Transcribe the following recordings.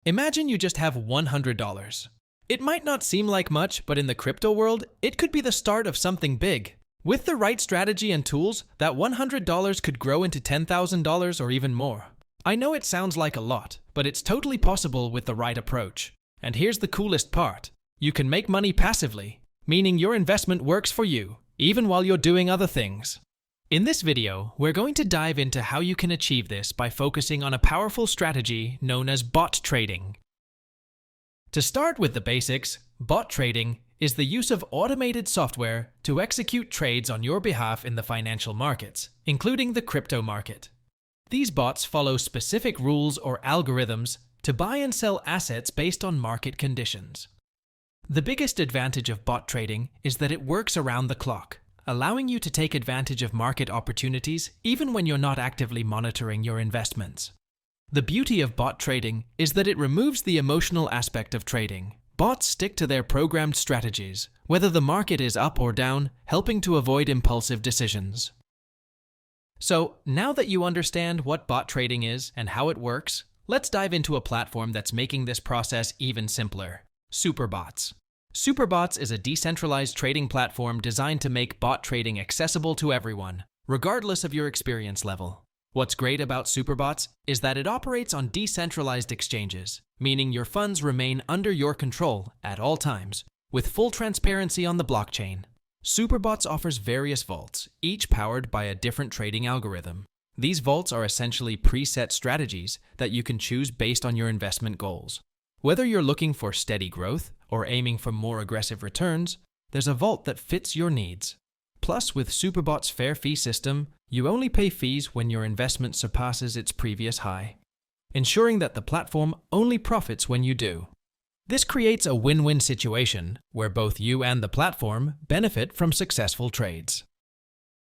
Imagine you just have $100. It might not seem like much, but in the crypto world, it could be the start of something big. With the right strategy and tools, that $100 could grow into $10,000 or even more. I know it sounds like a lot, but it's totally possible with the right approach. And here's the coolest part. You can make money passively, meaning your investment works for you, even while you're doing other things. In this video, we're going to dive into how you can achieve this by focusing on a powerful strategy known as bot trading. To start with the basics, bot trading is the use of automated software to execute trades on your behalf in the financial markets, including the crypto market. These bots follow specific rules or algorithms to buy and sell assets based on market conditions. The biggest advantage of bot trading is that it works around the clock, allowing you to take advantage of market opportunities even when you're not actively monitoring your investments. The beauty of bot trading is that it removes the emotional aspect of trading. Bots stick to their programmed strategies, whether the market is up or down, helping to avoid impulsive decisions. So, now that you understand what bot trading is and how it works, let's dive into a platform that's making this process even simpler: Superbots. Superbots is a decentralized trading platform designed to make bot trading accessible to everyone, regardless of your experience level. What's great about Superbots is that it operates on decentralized exchanges, meaning your funds remain under your control at all times, with full transparency on the blockchain. Superbots offers various vaults, each powered by a different trading algorithm. These vaults are essentially preset strategies that you can choose based on your investment goals. Whether you're looking for steady growth or aiming for more aggressive returns, there's a vault that fits your needs. Plus, with Superbots' fair fee system, you only pay fees when your investment surpasses its previous high, ensuring that the platform only profits when you do. This creates a win-win situation where both you and the platform benefit from successful trades.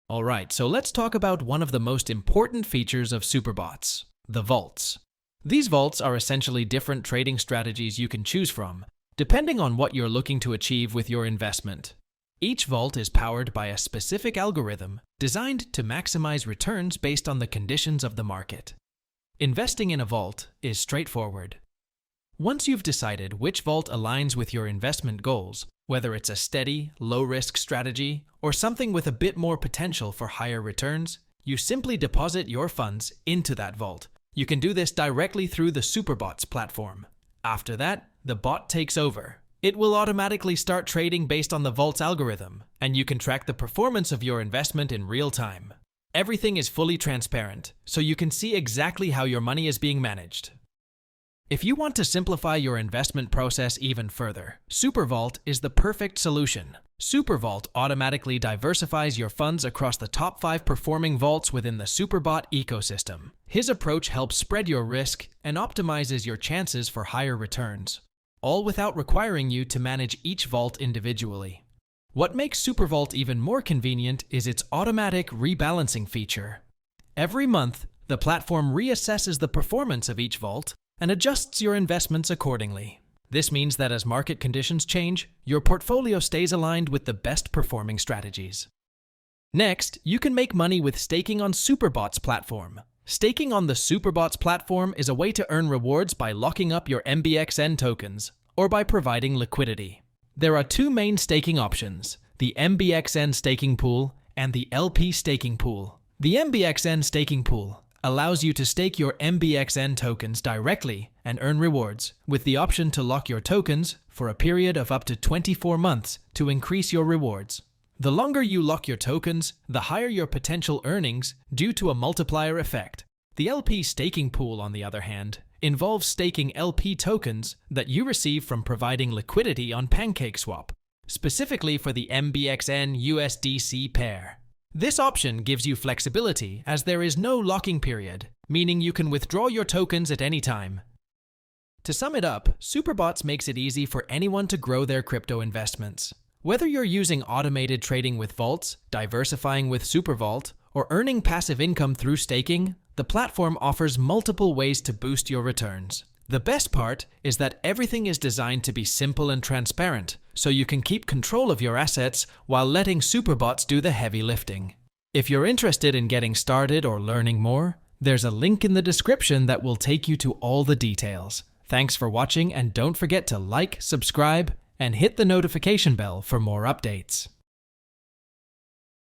Alright, so let's talk about one of the most important features of Superbots: the vaults. These vaults are essentially different trading strategies you can choose from, depending on what you're looking to achieve with your investment. Each vault is powered by a specific algorithm designed to maximize returns based on the conditions of the market. Investing in a vault is straightforward. Once you've decided which vault aligns with your investment goals, whether it's a steady, low-risk strategy or something with a bit more potential for higher returns, you simply deposit your funds into that vault. You can do this directly through the Superbots platform. After that, the bot takes over. It will automatically start trading based on the vault's algorithm, and you can track the performance of your investment in real time. Everything is fully transparent, so you can see exactly how your money is being managed. If you want to simplify your investment process even further, SuperVault is the perfect solution. SuperVault automatically diversifies your funds across the top 5 performing vaults within the Superbot ecosystem. His approach helps spread your risk and optimizes your chances for higher returns, all without requiring you to manage each vault individually. What makes SuperVault even more convenient is its automatic rebalancing feature. Every month, the platform reassesses the performance of each vault and adjusts your investments accordingly. This means that as market conditions change, your portfolio stays aligned with the best performing strategies. Next, you can make money with staking on Superbots platform. Staking on the Superbots platform is a way to earn rewards by locking up your MBXN tokens or by providing liquidity. There are 2 main staking options: the MBXN staking pool and the LP staking pool. The MBXN staking pool allows you to stake your MBXN tokens directly and earn rewards, with the option to lock your tokens for a period of up to 24 months to increase your rewards. The longer you lock your tokens, the higher your potential earnings due to a multiplier effect. The LP staking pool, on the other hand, involves staking LP tokens that you receive from providing liquidity on PancakeSwap, specifically for the MBXN USDC pair. This option gives you flexibility as there is no locking period, meaning you can withdraw your tokens at any time. To sum it up, Superbots makes it easy for anyone to grow their crypto investments. Whether you're using automated trading with vaults, diversifying with SuperVault, or earning passive income through staking, the platform offers multiple ways to boost your returns. The best part is that everything is designed to be simple and transparent, so you can keep control of your assets while letting Superbots do the heavy lifting. If you're interested in getting started or learning more, there's a link in the description that will take you to all the details. Thanks for watching, and don't forget to like, subscribe, and hit the notification bell for more updates.